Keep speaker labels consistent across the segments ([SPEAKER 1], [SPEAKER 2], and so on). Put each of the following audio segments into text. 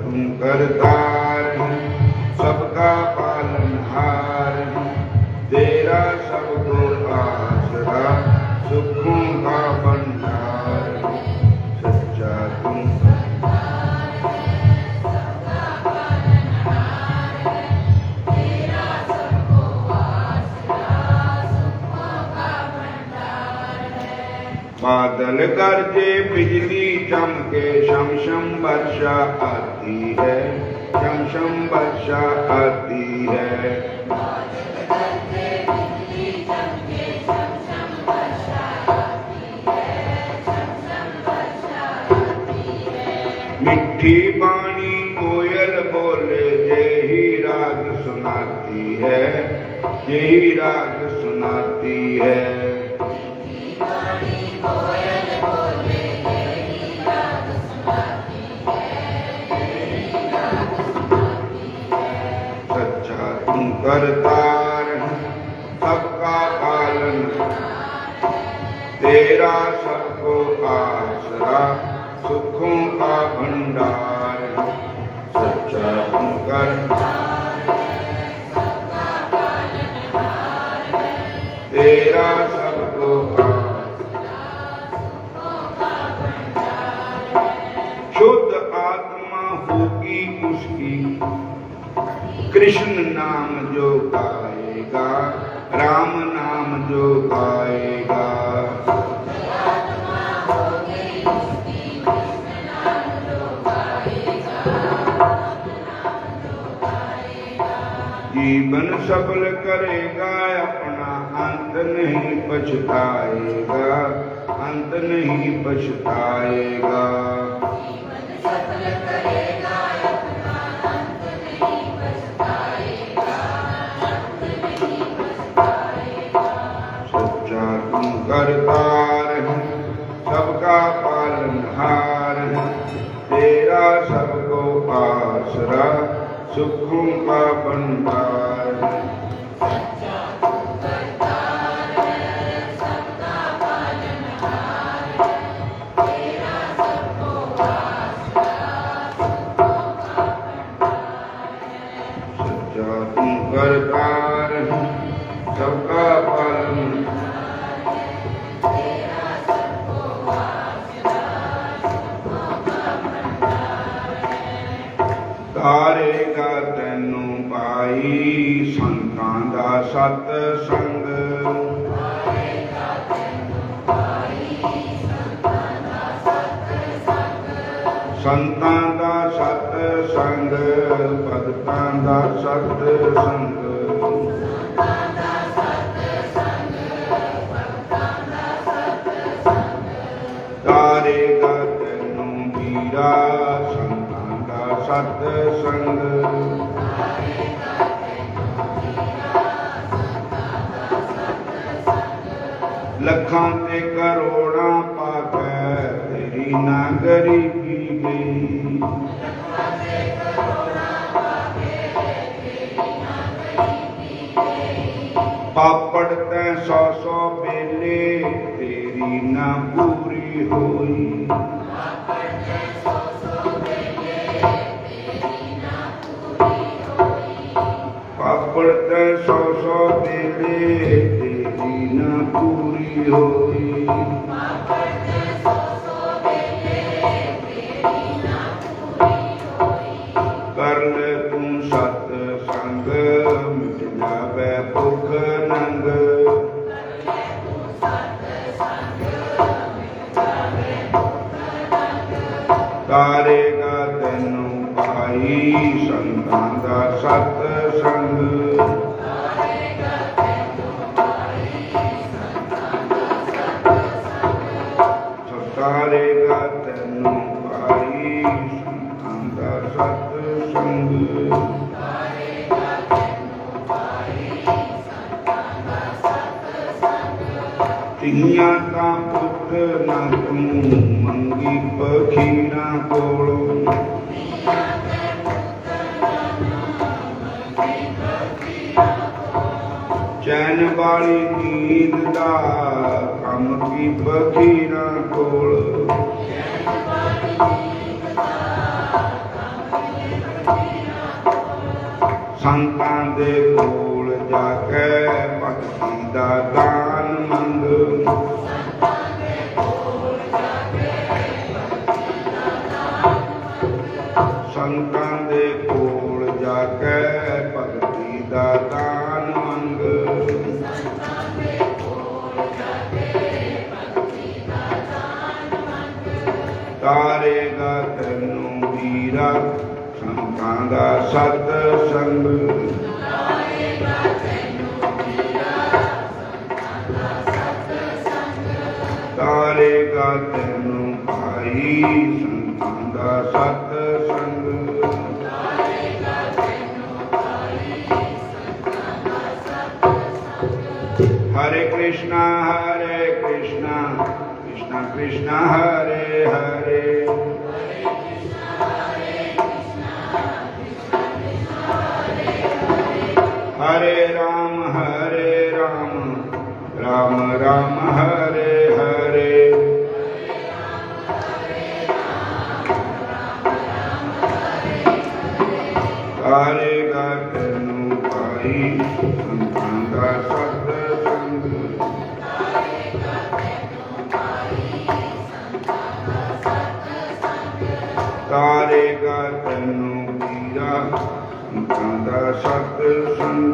[SPEAKER 1] तुम करतार है, सबका पालनहार है, तेरा सबको आसरा, सुखों का भंडार है, सच्चा तुम बादल गरजे बिजली चमके, शम शम वर्षा आती है, शम शम वर्षा आती है। मिठी बाणी कोयल बोले, यही राग सुनाती है, यही राग सुनाती है। करतार है, सबका पालन, तेरा सबको आसरा, सुखों का भंडार है, सच्चा तुम करतार है, सबका पालनहार है, तेरा सबको आसरा, सुखों का भंडार है। शुद्ध आत्मा होगी उसकी, कृष्ण नाम जो गाएगा, राम नाम जो गाएगा। जीवन सफल करेगा अपना, अंत नहीं पछताएगा, अंत नहीं पछताएगा। करतार है, सबका पालनहार है, तेरा सबको आसरा, सुखों का भंडार है। सबका पालनहार है, तेरा सबको आसरा, सुखों का भंडार है। सच्चा तुम करतार है, सबका पालन ਤਾਰੇਗਾ ਤੈਨੂੰ ਪਾਈ, ਸੰਤਾਂ ਦਾ ਸਤ ਸੰਗ, ਤਾਰੇਗਾ ਤੈਨੂੰ ਪਾਈ, ਸੰਤਾਂ ਦਾ ਸਤ ਸੰਗ, ਸੰਤਾਂ ਦਾ ਸਤ ਸੰਗ, ਭਗਤਾਂ ਦਾ ਸਤ ਸੰਗ, ਸੰਤਾਂ ਦਾ ਸਤ ਸੰਗ, ਭਗਤਾਂ ਦਾ ਸਤ ਸੰਗ, ਤਾਰੇਗਾ ਤੈਨੂੰ ਵੀਰਾ, ਸਤ ਸੰਗ, ਲੱਖਾਂ ਤੇ ਕਰੋੜਾਂ ਪਾਕੇ ਤੇਰੀ ਨਾਗਰੀ ਕੀ ਗਈ, ਪਾਪੜ ਤੈ 100 ਵੇਲੇ ਤੇਰੀ ਨਾ ਪੂਰੀ ਹੋਈ, ਪਾਪੜ ਤੈ 100 ਵੇਲੇ ਤੇਰੀ ਨਾ ਪੂਰੀ ਹੋਈ, ਪਾਪੜ ਤੈ 100 ਵੇਲੇ ਤੇਰੀ ਨਾ ਪੂਰੀ ਹੋਈ। ਕਰ ਲੈ ਤੂੰ ਸਤ ਸੰਗ, ਮਿਟ ਜਾਵੇ ਭੁੱਖ ਨੰਗ, ਕਰ ਲੈ ਤੂੰ ਸਤ ਸੰਗ, ਮਿਟ ਜਾਵੇ ਭੁੱਖ ਨੰਗ, ਤਾਰੇਗਾ ਤੈਨੂੰ ਪਾਈ, ਸੰਤਾਂ ਦਾ ਸਤ ਸੰਗ, ਤਾਰੇਗਾ ਤੈਨੂੰ ਪਾਈ, ਸੰਤਾਂ ਦਾ ਸਤ ਸੰਗ, ਤਾਰੇਗਾ ਤੈਨੂੰ ਪਾਈ, ਸੰਤਾਂ ਦਾ ਸਤ ਸੰਗ, ਤਾਰੇਗਾ ਤੈਨੂੰ ਪਾਈ, ਸੰਤਾਂ ਦਾ ਸਤ ਸੰਗ। ਧੀਆਂ ਤਾਂ ਪੁੱਤ ਨਾ ਤੂੰ ਮੰਗੀ ਪਖੀਰਾਂ ਕੋਲੋਂ, ਚੈਨ ਵਾਲੀ ਨੀਂਦ ਦਾ ਕੰਮ ਕੀ ਫਕੀਰਾਂ ਕੋਲ, ਚੈਨ ਵਾਲੀ ਨੀਂਦ ਦਾ ਕੰਮ संतां दे कोल जाके भगती दा दान मंग। संतां दे कोल जाके भगती दा दान मंग। तारेगा तैनू वीरा संतां दा सत संग। तारेगा तैनू भाई संतां दा सत संग। हरे कृष्णा कृष्णा कृष्णा हरे हरे। हरे राम राम राम हरे हरे। तारेगा तैनू भाई संतां दा सत संग। तारेगा तैनू वीरा संतां दा सत संग।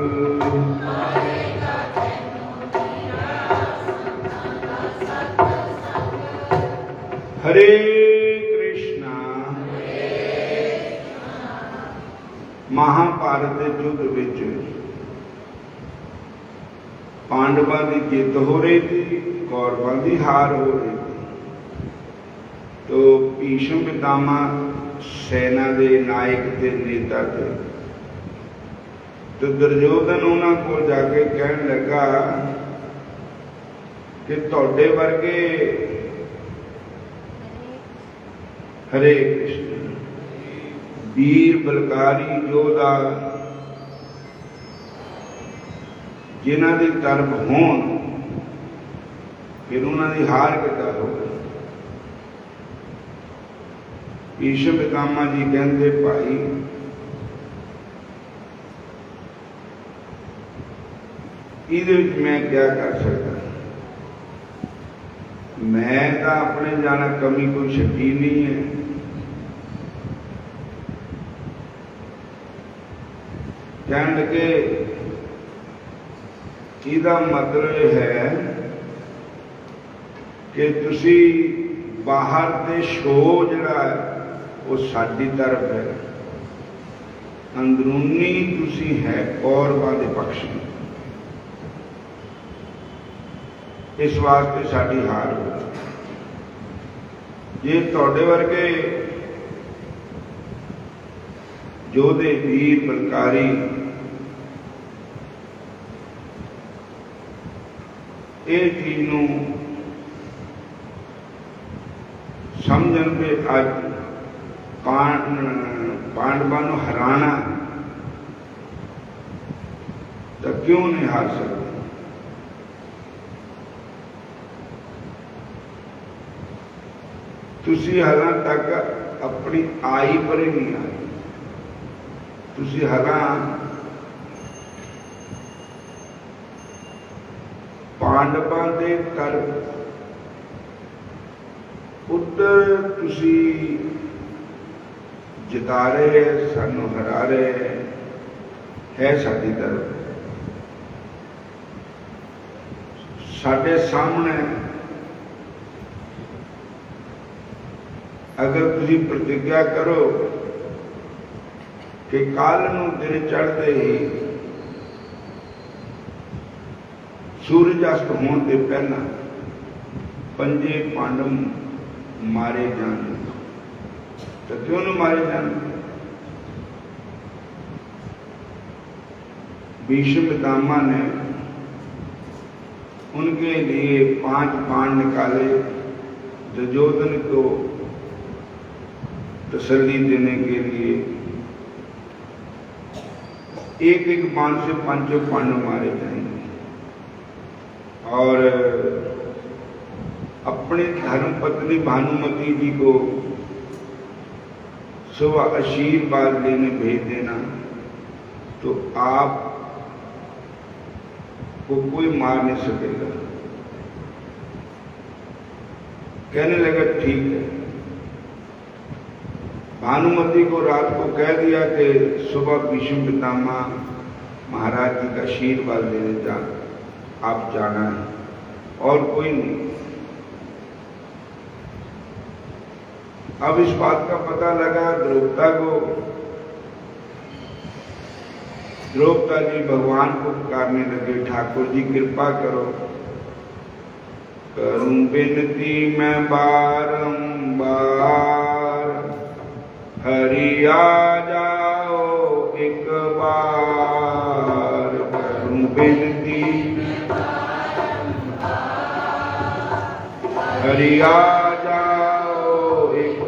[SPEAKER 1] हरे कृष्णा। महाभारत के युद्ध विच पांडवां की जित हो रही थी, कौरवां की हार हो रही थी। तो भीष्म पितामह सेना के नायक के नेता थे। तो दुर्योधन उन्हां कोल जाके कहन लगा कि तुहाडे वर्गे, हरे कृष्ण, वीर बलकारी योधा जिन्हां दी तरफ होण, फिर उन्हां दी हार किद्दां होवे। भीष्म पितामह जी कहते भाई इहदे विच मैं क्या कर सकता, मैं तो अपने जाना कमी कोई छड्डी नहीं है। कहन लगे इसदा मतलब है कि तुसी बाहर दे शो जिहड़ा वो साडी तरफ है, अंदरूनी तुसी है कौरवां दे पक्ष में। इस वास्ते साडी हार हो। जे तुहाडे वर्गे योधे वीर बलकारी इह चीज नूं समझण के अज पांडवां नूं हराना तो क्यों नहीं हार सकते। तुसी हालां तक अपनी आई पर ही नहीं आए। तुसी हालां पांडवां दे तरफ उधर तुसी जिता रहे, सानू हरा रहे है। साडी तरफ साडे सामने अगर तुसी प्रतिज्ञा करो कि कल नूं दिन चढ़ते ही सूरज अस्त होने के पहला 5 पांडव मारे जाने, तो क्यों न मारे जाने। भीष्म पितामह ने उनके लिए 5 बाण निकाले। दुर्योधन को तसल्ली देने के लिए एक एक बाण से 5 पांडव मारे जाएंगे और अपनी धर्म पत्नी भानुमति जी को सुबह आशीर्वाद लेने भेज देना तो आप को कोई मार नहीं सकेगा। कहने लगा ठीक है। भानुमति को रात को कह दिया कि सुबह भीष्म पितामह महाराज जी का आशीर्वाद लेने जा, आप जाना है, और कोई नहीं। अब इस बात का पता लगा द्रौपदा को। द्रौपदा जी भगवान को पुकारने लगे, ठाकुर जी कृपा करो, करूं बिनती मैं बारंबार, हरि आ जाओ एक बार, करूं बिनती हरि आ जाओ एक,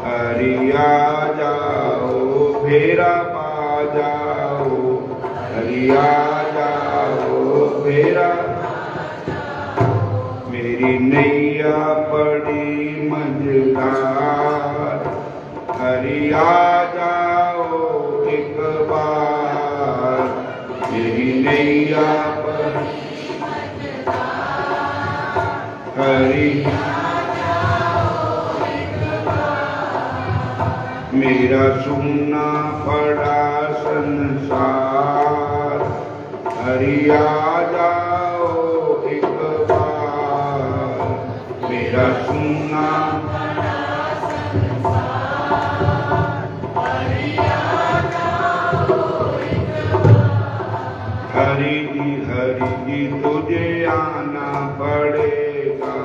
[SPEAKER 1] हरि आ जाओ फेरा पा जाओ, हरि आ जाओ फेरा, मेरी नैया पड़ी मझधार, हरि आ जाओ एक बार, मेरी नैया पड़ी हरि, मेरा सुनना पड़ा संसार, हरि आ जाओ एक बार, मेरा सुनना पड़ा संसार, हरि आ जाओ एक बार, हरि जी तुझे आना पड़ेगा,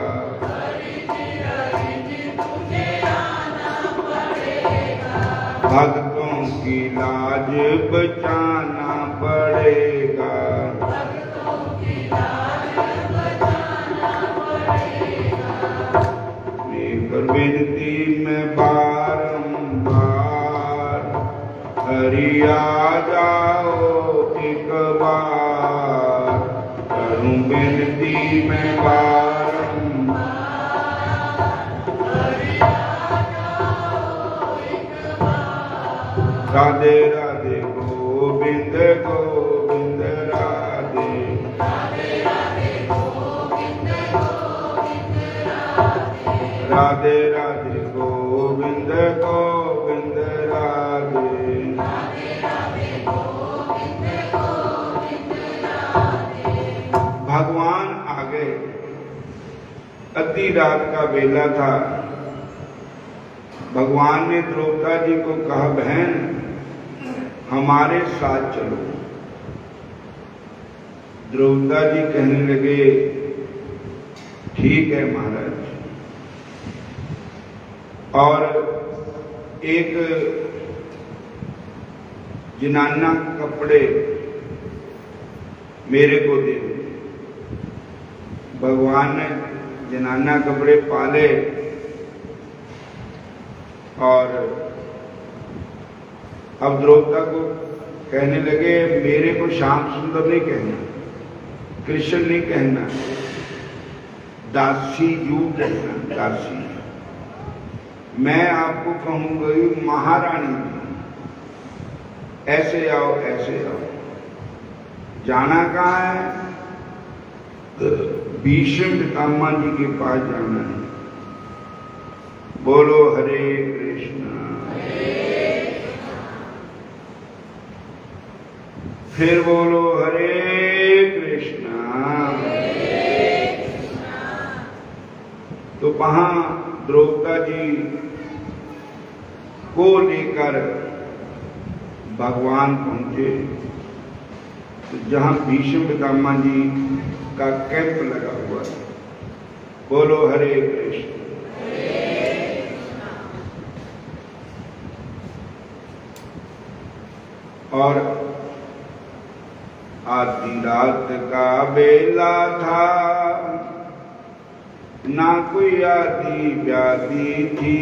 [SPEAKER 1] भक्तों की लाज बचाना पड़ेगा, भक्तों की लाज बचाना पड़ेगा, लेकर विनती में बारंबार, हरि आ जाओ एक बार, करूं विनती में बारंबार, राधे राधे गोविंद गोविंद राधे, राधे राधे गोविंद गोविंद राधे, राधे राधे गोविंद गोविंद राधे, राधे राधे गोविंद गोविंद राधे। भगवान आ गए। अति रात का बेला था। भगवान ने द्रौपदा जी को कहा, बहन हमारे साथ चलो। द्रौपदा जी कहने लगे, ठीक है महाराज। और एक जनाना कपड़े मेरे को दे। भगवान ने जनाना कपड़े पाले और अब द्रौपदा को कहने लगे, मेरे को श्याम सुंदर नहीं कहना, कृष्ण नहीं कहना, दासी यू कहना, दासी। मैं आपको कहूंगी महारानी, ऐसे आओ ऐसे आओ। जाना कहाँ है? भीष्म पितामह जी के पास जाना है। बोलो हरे कृष्ण। फिर बोलो हरे कृष्णा। तो वहां द्रौपदा जी को लेकर भगवान पहुंचे, तो जहां भीष्म पितामह जी का कैंप लगा हुआ है। बोलो हरे कृष्ण। और आधी रात का बेला था, ना कोई आधी व्याधि थी।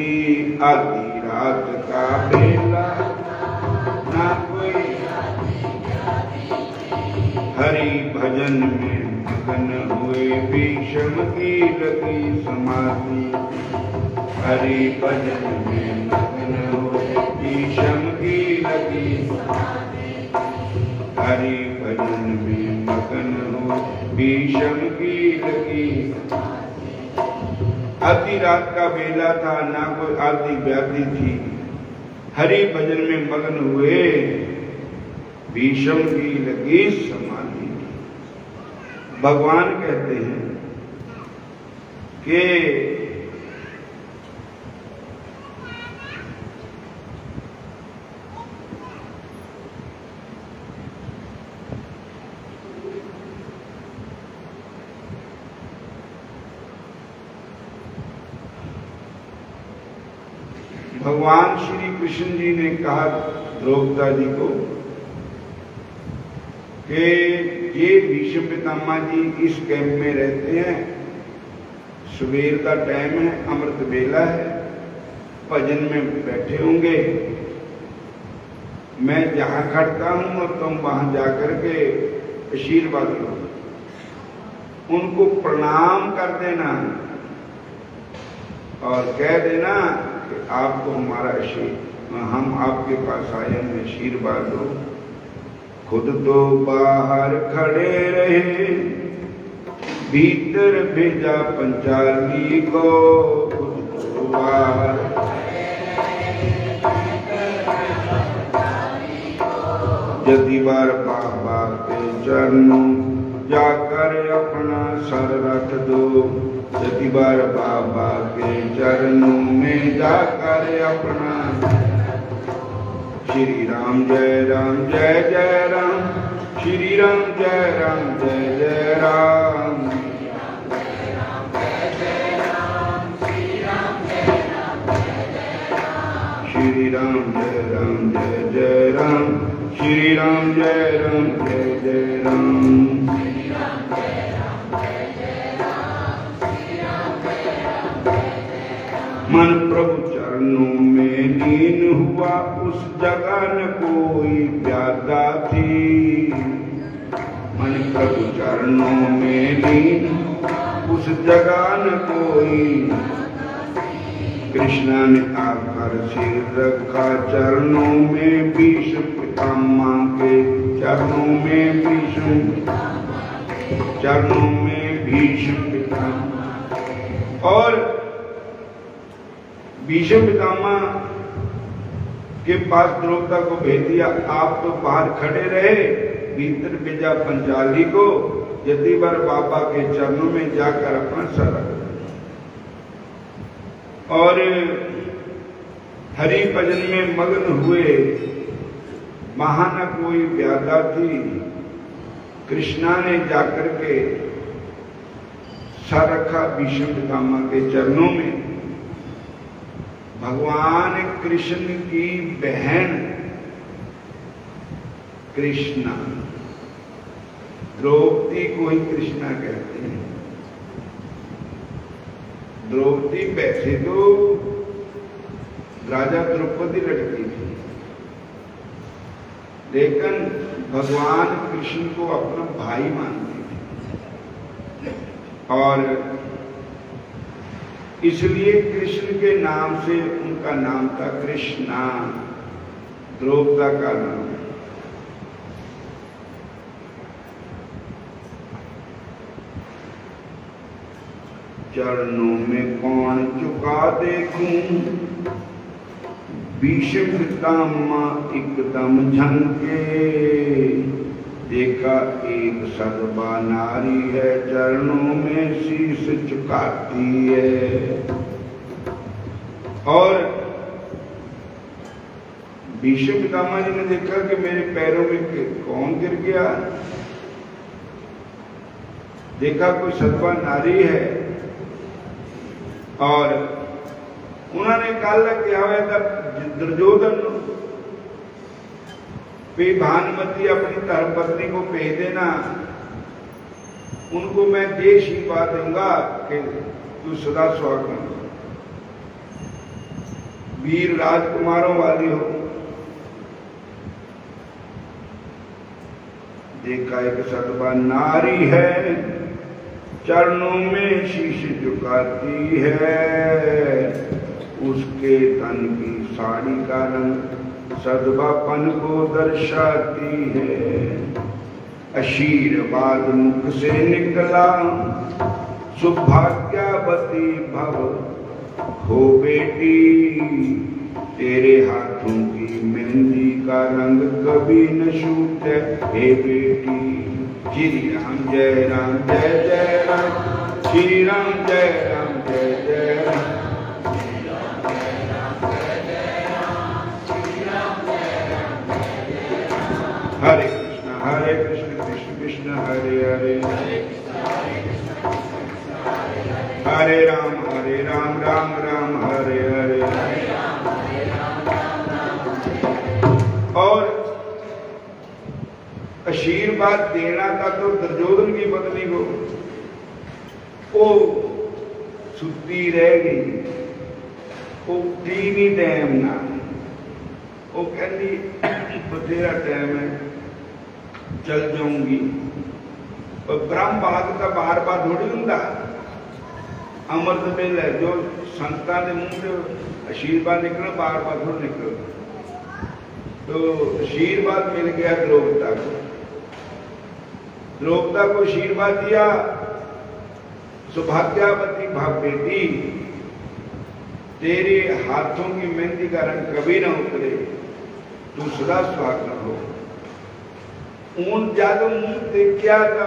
[SPEAKER 1] आधी रात का बेला, ना कोई हरि भजन में मगन हुए। भीष्म की लगी समाधि, हरि भजन में मगन हुए। भीष्म की लगी भीषम की लगी। आधी रात का बेला था, ना कोई आधी व्याधि थी, हरि भजन में मगन हुए, भीषम की लगी समाधि। भगवान कहते हैं कि भगवान श्री कृष्ण जी ने कहा द्रौपदा जी को कि ये भीष्म पितामह जी इस कैंप में रहते हैं, सुबेर का टाइम है, अमृत बेला है, भजन में बैठे होंगे, मैं जहां खड़ता हूं और तुम वहां जाकर के आशीर्वाद लो, उनको प्रणाम कर देना और कह देना कि आपको हमारा हम आपके पास आए हैं, आशीर्वाद दो। खुद तो बाहर खड़े रहे, भीतर भेजा पंचाली को, खुद तो बाहर यदि बार बाबा के चरणों जाकर अपना सर रख दो, यदि बार बाबा के चरणों में जाकर अपना। श्री राम जय जय राम, श्री राम जय जय राम। श्री राम जय जय राम, श्री राम जय जय राम। मन प्रभु चरणों में लीन हुआ, उस जगह न कोई व्याधा थी। मन प्रभु चरणों में लीन, उस जगह न कोई। कृष्णा ने आकर सिर रखा चरणों में, भीष्म पितामह के चरणों में, चरणों में भीष्म पितामह। और भीष्म पितामह के पास द्रौपदा को भेज दिया, आप तो बाहर खड़े रहे, भीतर भेजा पंचाली को, यदि बार बाबा के चरणों में जाकर अपना सर रख। और हरि भजन में मग्न हुए, वहां न कोई व्याधा थी। कृष्णा ने जाकर के सर रखा भीष्म पितामह के चरणों में। भगवान कृष्ण की बहन कृष्णा, द्रौपदी को ही कृष्णा कहते हैं। द्रौपदी वैसे तो राजा द्रौपदी लड़की थी, लेकिन भगवान कृष्ण को अपना भाई मानती थी, और इसलिए कृष्ण के नाम से उनका नाम था कृष्णा, द्रौपदा का नाम। चरणों में कौन झुका देखूं, भीष्म पितामह एकदम झनके। देखा एक सदबा नारी है, चरणों में शीश झुकाती है। और भीष्म पितामह जी ने देखा कि मेरे पैरों में कौन गिर गया। देखा कोई सदबा नारी है, और उन्होंने कहा कि आवे तब दुर्योधन पे भानुमति अपनी धर्मपत्नी को भेज देना, उनको मैं देश ही पा दूंगा कि तू सदा सुहागन, वीर राजकुमारों वाली हो। देखा एक सदबा नारी है, चरणों में शीश झुकाती है। उसके तन की साड़ी का रंग सदबापन को दर्शाती है। आशीर्वाद मुख से निकला, सौभाग्यवती भव हो बेटी। तेरे हाथों की मेहंदी का रंग कभी न छूटे हे बेटी। श्री राम जय राम जय जय राम, श्री राम जय राम जय जय राम। हरे कृष्ण कृष्ण कृष्ण हरे हरे, हरे राम राम राम हरे हरे। और आशीर्वाद देना था तो दुर्योधन की पत्नी को, वो सुती रह गई, वो टीवी टाइम ना, वो कहती बथेरा टाइम है चल जाऊंगी। और ब्रह्म बात का बार बार थोड़ी होंगे, अमृत वेल है जो संतां के मुंह से आशीर्वाद निकलना बार बार थोड़ा निकल। तो आशीर्वाद मिल गया द्रौपदा को, द्रौपदा को आशीर्वाद दिया, सौभाग्यवती भव बेटी। तेरे हाथों की मेहंदी का रंग कभी ना उतरे, तू सदा सुहागन हो। ऊन ज्यादा मुंह देखा था,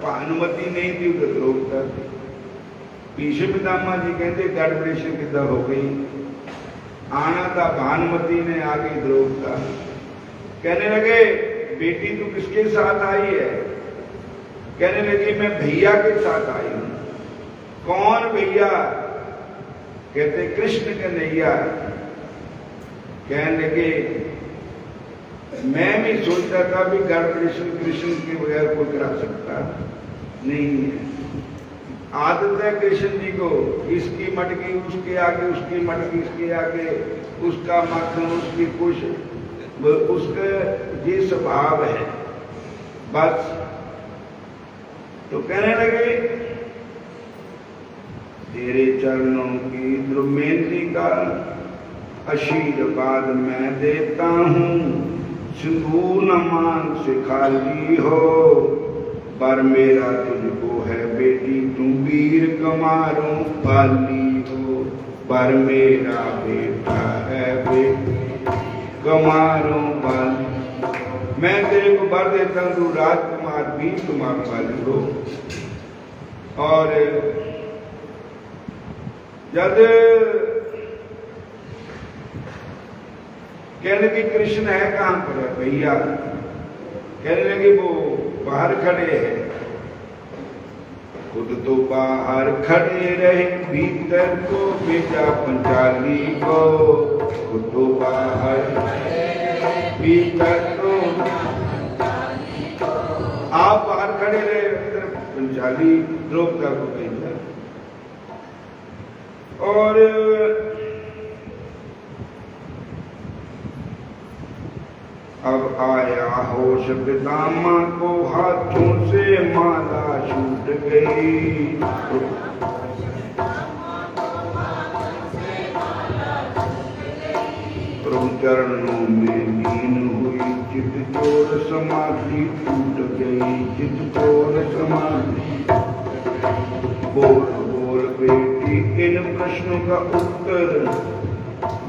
[SPEAKER 1] भानुमती नहीं थी उधर द्रौपदा थी। भीष्म पितामह जी कहते गड़बड़ेशन किदा हो गई, आना था भानुमती ने, आ गई द्रौपदा। कहने लगे बेटी तू किसके साथ आई है? कहने लगी मैं भैया के साथ आई हूं। कौन भैया? कहते कृष्ण कन्हैया। कहने लगे मैं भी सोचता था भी गड़बड़ेशन कृष्ण के बगैर कोई करा सकता नहीं है। आदत है कृष्ण जी को, इसकी मटकी उसके आगे, उसकी मटकी इसके आगे, उसका माखन उसकी कुछ, उसका ये स्वभाव है बस। तो कहने लगे तेरे चरणों की द्रुमेंद्री का आशीर्वाद मैं देता हूँ। सिंदूर न मांग से खाली हो, पर मेरा तुझको है बेटी, तू वीर कमारों पाली हो। पर मेरा बेटा है बेटी कमारों वाली, मैं तेरे को वर देता हूँ तू राजकुमार वीर कुमार वाली हो। और जब कहने लगी कृष्ण है कहां पर है भैया? कहने लगे वो बाहर खड़े हैं। खुद तो बाहर खड़े रहे, भीतर को भेजा पंचाली को। खुद तो बाहर भीतर को, आप बाहर खड़े रहे, अंदर पंचाली द्रौपदा को भेजा। और अब आया होश पितामा को, हाथों से माला छूट गई। प्रभु चरणों में लीन हुई, चित चोर समाधि टूट गई। चित चोर समाधि बोल बोल बेटी इन प्रश्नों का उत्तर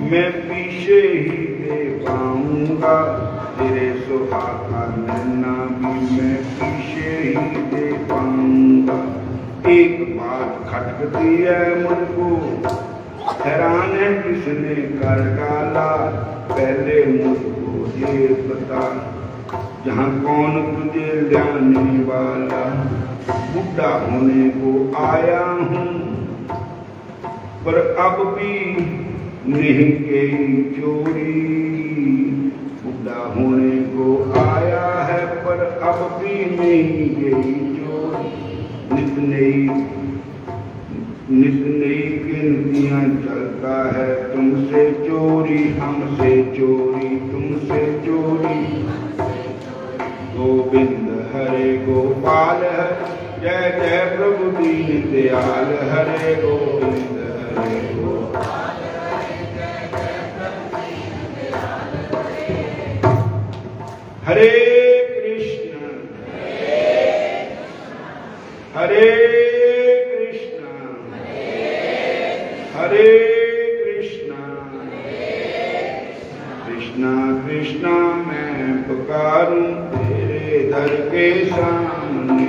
[SPEAKER 1] मैं पीछे ही दे पाऊंगा। तेरे सुहागा नैना भी मैं पीछे ही दे पाऊंगा। एक बात खटकती है मुझको, हैरान है किसने कर डाला। पहले मुझको ये पता, जहाँ कौन तुझे लाने वाला। बुढ़ा होने को आया हूँ, पर अब भी नहीं गई चोरी। बुढ़ा होने को आया है, पर अब भी नहीं गई चोरी। नित नई गिनतियां चलता है, तुमसे चोरी हमसे चोरी, तुमसे चोरी। गोविंद हरे गोपाल है, जय जय प्रभु दीन दयाल। हरे गोविंद हरे गोपाल। हरे कृष्ण कृष्णा कृष्णा मैं पुकारूं तेरे दर के सामने।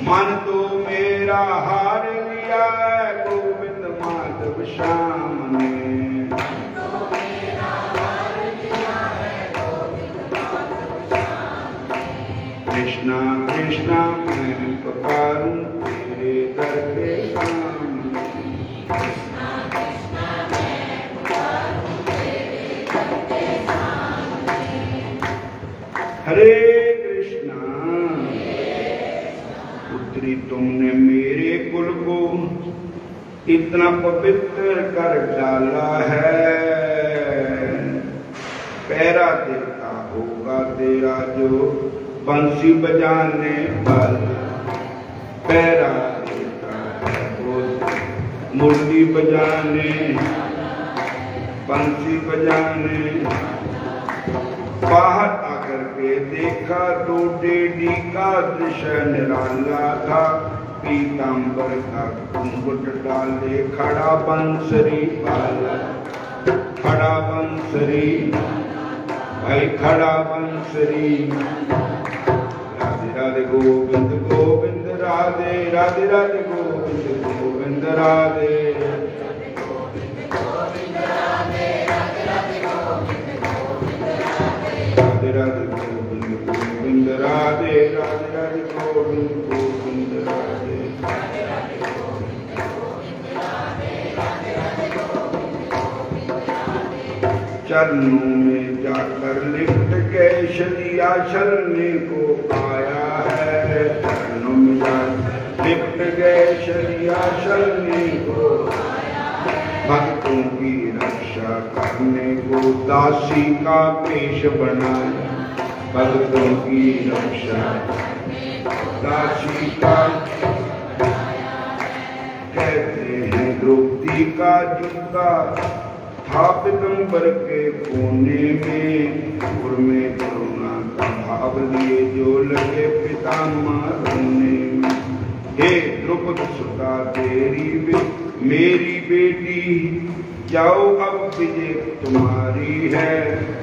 [SPEAKER 1] मन तो मेरा हार लिया है गोविंद माधव श्याम ने। कृष्णा कृष्णा मैं पुकारूं तेरे दर के सामने। हरे कृष्णा। पुत्री तुमने मेरे कुल को इतना पवित्र कर डाला है, पैरा देता होगा तेरा जो बंसी बजाने वाला। पैरा देता है वो मुरली बजाने बंसी बजाने। बाहर आकर के देखा तो टेढ़ी का दृश्य निराला था। पीतांबर का घूंघट डाले खड़ा बंसरी वाला। खड़ा बंसरी भाई खड़ा बंसरी। राधे राधे गोविंद गोविंद राधे राधे राधे गोविंद गोविंद राधे। राधे राधे गोविंद गोविंद राधे राधे राधे गोविंद गोविंद राधे। चरणों में जाकर लिपट के शलिया चलने को आया है। चरणों में जाकर लिपट गए शलिया चलने को। भक्तों की रक्षा करने को दासी का पेश बनाया। भक्तों की रक्षा दासी का कहते हैं द्रौपदी का जूता था पीतंबर के कोने में। पुर में करुणा का भाव लिए जो लगे पितामह रोने में। हे द्रुपद सुता तेरी मेरी बेटी जाओ अब विजय तुम्हारी है।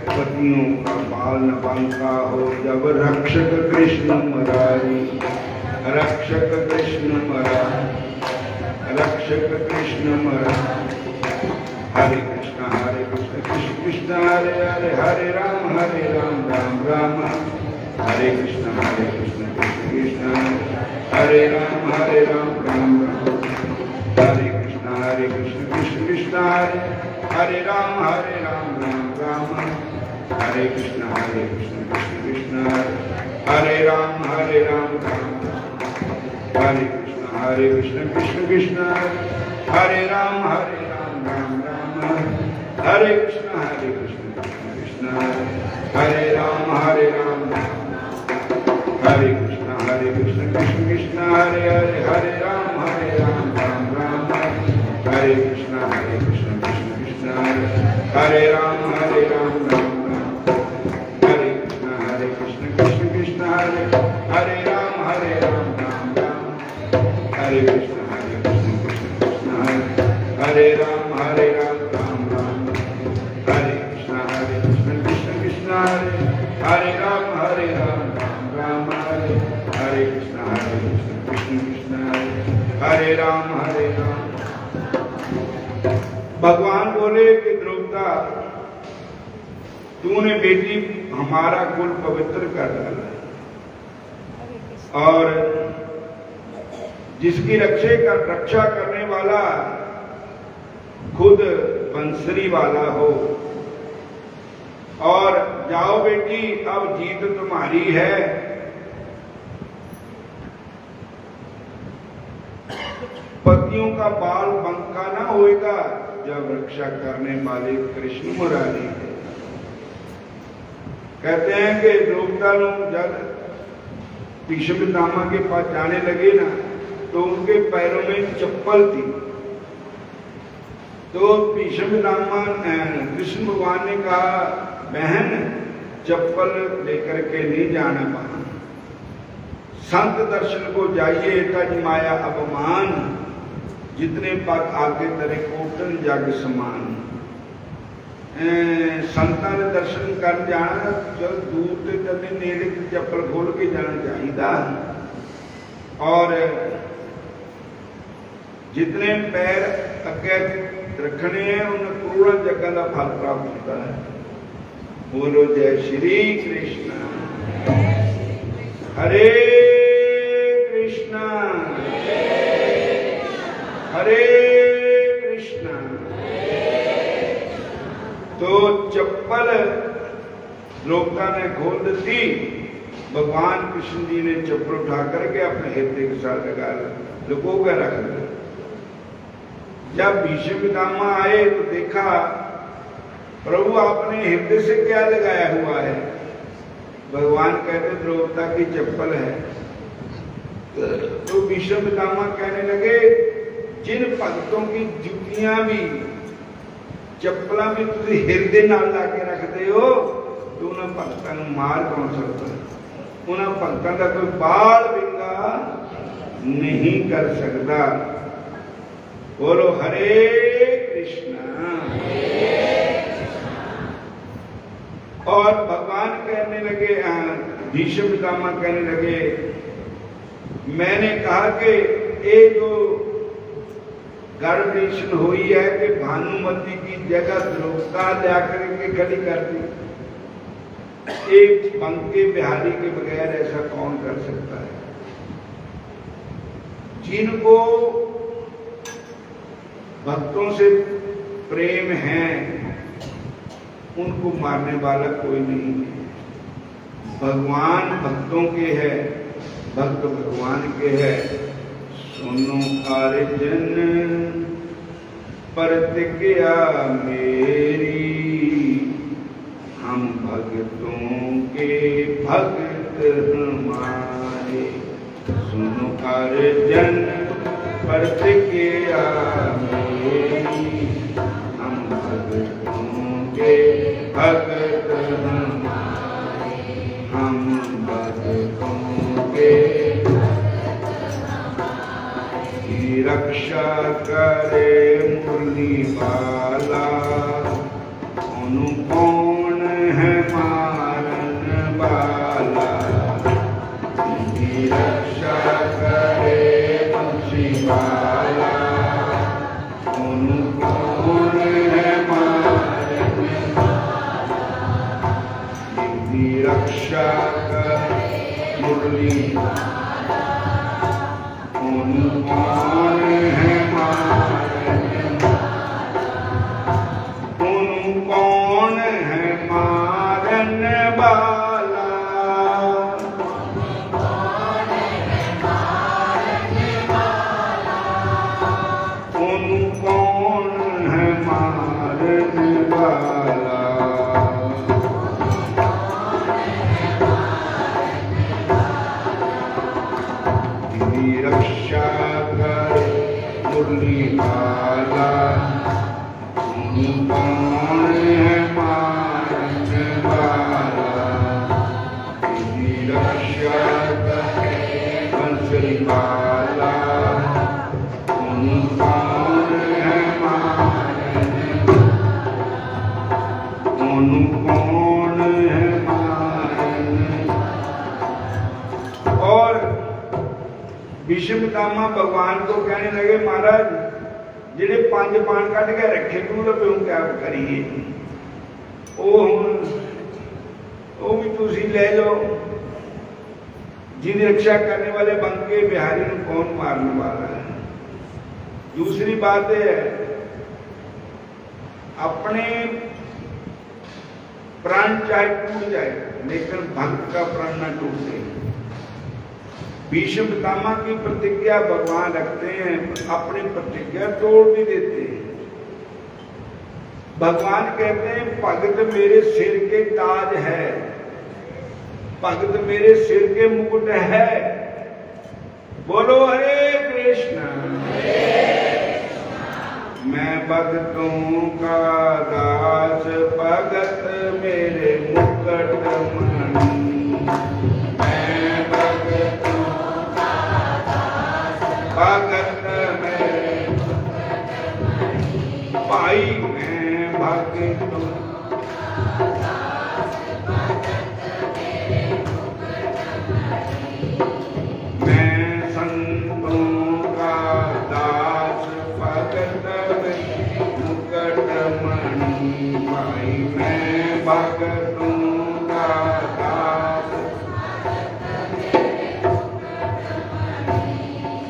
[SPEAKER 1] पतियों का बाल न बांका हो जब रक्षक कृष्ण मुरारी। रक्षक कृष्ण मुरारी रक्षक कृष्ण मुरारी। हरे कृष्ण कृष्ण कृष्ण हरे हरे हरे राम राम राम हरे कृष्ण कृष्ण कृष्ण हरे राम राम राम। हरे कृष्ण कृष्ण कृष्ण हरे राम राम राम। हरे कृष्ण कृष्ण कृष्ण हरे राम राम। हरे कृष्ण कृष्ण कृष्ण हरे राम राम राम। हरे कृष्ण कृष्ण कृष्ण हरे राम राम। हरे कृष्ण कृष्ण कृष्ण हरे राम राम राम। हरे कृष्ण कृष्ण कृष्ण हरे राम राम राम। हरे कृष्ण कृष्ण कृष्ण हरे राम राम राम। हरे कृष्ण कृष्ण कृष्ण हरे राम राम राम। हरे कृष्ण कृष्ण कृष्ण हरे राम राम राम। हरे कृष्ण कृष्ण कृष्ण हरे राम राम। भगवान बोले कि द्रौपदा तूने बेटी हमारा कुल पवित्र कर डाला और जिसकी रक्षा करने वाला खुद बंसरी वाला हो। और जाओ बेटी अब जीत तुम्हारी है। पतियों का बाल बंका ना होएगा जब रक्षा करने वाले कृष्ण मुरारी है। कहते हैं कि द्रौपदा लोग जब भीष्म पितामह के पास जाने लगे ना तो उनके पैरों में चप्पल थी। तो भीष्म पितामह कृष्ण भगवान ने कहा बहन चप्पल लेकर के नहीं जाना वहां, संत दर्शन को जाइए तज माया अपमान। जितने पग आगे तरे कोटन जग समान। संतां दे दर्शन कर जाना, जब दूर से तने नेड़े ते चप्पल खोल के जाना चाहिए। और जितने पैर अगे रखने हैं उन्हें करोड़ों जगह का फल प्राप्त होता है। बोलो जय श्री कृष्ण। हरे कृष्णा हरे कृष्णा। तो चप्पल लोगों ने खोल दी, भगवान कृष्ण जी ने चप्पल उठा करके अपने हृदय के साथ लुको कर रख दिया। जब भीष्म पितामह आए तो देखा प्रभु आपने हृदय से क्या लगाया हुआ है। भगवान कहते द्रौपदा की चप्पल है। तो भीष्म पितामह कहने लगे जिन भक्तों की जुतियां भी चप्पल भी तुम हृदय नाल ला के रखते हो तो उन्होंने भक्तों को मार कौन सकता है। उन्होंने भक्तों का कोई बाल विंगा नहीं कर सकता। बोलो हरे कृष्णा। और भगवान कहने लगे, भीष्म पितामह कहने लगे मैंने कहा कि ये जो गर्भेशन हुई है कि भानुमति की जगह द्रौपदा ला करके खड़ी कर दी। एक बंके बिहारी के बगैर ऐसा कौन कर सकता है। जिनको भक्तों से प्रेम है उनको मारने वाला कोई नहीं है। भगवान भक्तों के है, भक्त भगवान के है। सुनो अर्जुन प्रतिज्ञा मेरी, हम भक्तों के भक्त हमारे। सुनो अर्जुन प्रतिज्ञा मेरी, हम भक्तों के भक्त हमारे। हम भक्तों के रक्षा करे मुरली वाला, उनु कौन है मारन वाला। रक्षा करे तुलसी वाला, उनु कौन है मारन वाला। रक्षा करे मुरली कौन है मारन वाला। कौन है मारन वाला। कौन है मारन वाला। कौन है मारन वाला। रक्षा करे मुरली वाला, कौन है मारन वाला। रक्षा करे बंसरी वाला, कौन है मारन वाला। कौन है मारन। और भीष्म पितामह भगवान को कहने लगे महाराज जिहड़े 5 बाण कट के रखे तू तो क्या करिए। वो भी तुसी ले लो। जिनकी रक्षा करने वाले बंके बिहारी को कौन मारने वाला है। दूसरी बात है अपने प्राण चाहे टूट जाए लेकिन भक्त का प्राण न टूटे। भीष्म पितामह की प्रतिज्ञा भगवान रखते हैं, अपनी प्रतिज्ञा तोड़ भी देते हैं। भगवान कहते हैं भगत मेरे सिर के ताज है, भगत मेरे सिर के मुकुट है। बोलो हरे कृष्ण। मैं भक्तों का दास, भगत मेरे मुकुट मणि। मैं भगत मेरे लागे तो मैं संतों का दास भगत मुकुट मणि भाई। मैं भगतों का दास।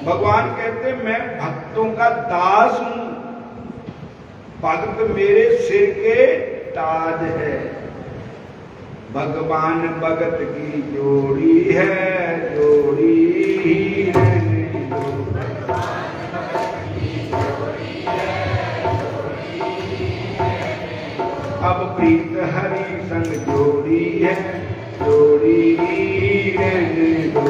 [SPEAKER 1] भगवान कहते मैं भक्तों का दास हूं। भक्त मेरे सिर के ताज है। भगवान भगत की जोड़ी है, जोड़ी ही रहने दो। अब प्रीत हरि संग जोड़ी है, जोड़ी ही रहने दो।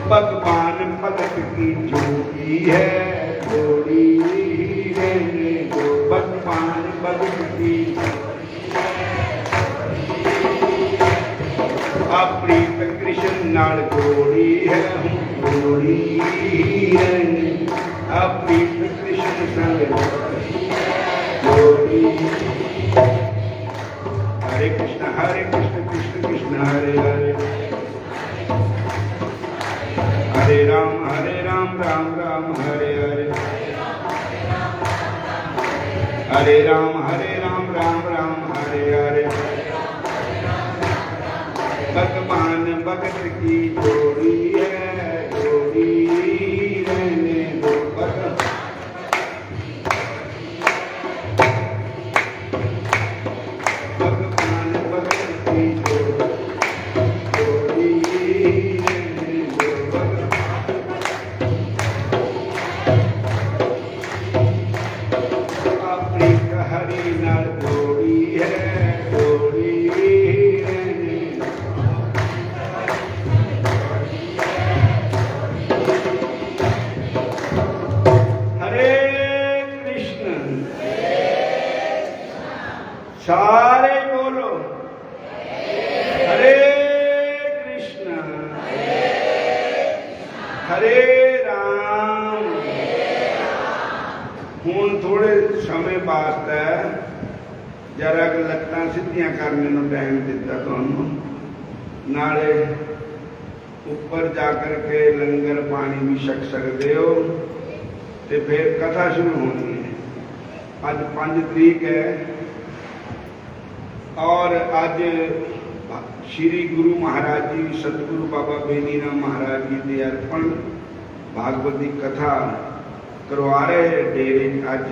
[SPEAKER 1] भगवान भगत की जोड़ी है, जोड़ी ही रहने दो। भगवान भगत की अप्रीत कृष्ण नाल जोड़ी है, जोड़ी ही रहने। अप्रीत कृष्ण संग जोड़ी। हरे कृष्ण कृष्ण कृष्ण हरे हरे। हरे राम राम राम हरे हरे। हरे राम राम राम हरे हरे। भगवान भगत की जोड़ी है, जोड़ी रहने दो। भगवान भगत की जोड़ी, जोड़ी रहने दो। अप्रीत हरि नाल जोड़ी है, जोड़ी रहने दो। हरे कृष्ण। सारे बोलो हरे कृष्ण हरे राम। हूँ थोड़े समय वास्ते जरा लत्तां सीधियां करने को टाइम दिता तुहानू। नाले ऊपर जाकर के लंगर पानी भी छक सकते हो ते फिर कथा शुरू होनी है। अज 5 तरीक है और अज श्री गुरु महाराज जी सतगुरु बाबा बेनी राम महाराज जी के अर्पण भागवत की कथा करवा रहे हैं डेरे अज।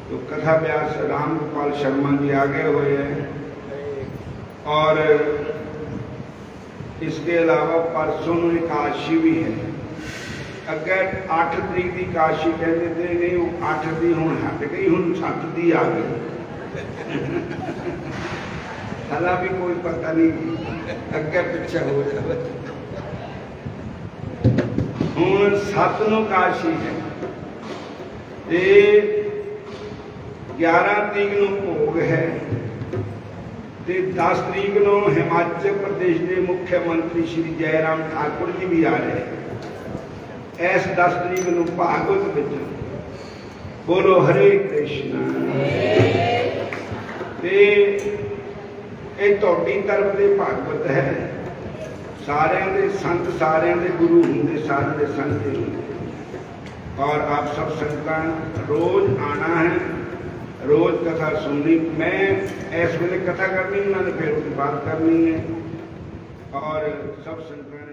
[SPEAKER 1] तो कथा व्यास राम गोपाल शर्मा जी आगे हुए हैं और इसके अलावा परसों एकादशी भी है। अगे 8 तरीक की एकादशी कहते थे, नहीं 8 की हूँ हट गई, हूँ 7 की आ गई। हालां भी कोई पता नहीं अगे पिछे हो जाए। हूँ 7 नूं एकादशी है। 11 तरीक नूं भोग है ते 10 तरीक नूं हिमाचल प्रदेश के मुख्यमंत्री श्री जयराम ठाकुर जी भी आ रहे हैं। इस 10 तरीक नूं भागवत विच बोलो हरे कृष्ण। ते ये तुहाडी तरफ के भागवत है। सारिਆਂ ਦੇ संत सारिਆਂ ਦੇ गुरु होंगे, सारे दे संत होंगे। और आप सब संगतां रोज आना है, रोज कथा सुननी। मैं इस वेले कथा करनी, उन्होंने फिर उसके बाद करनी है। और सब संगतां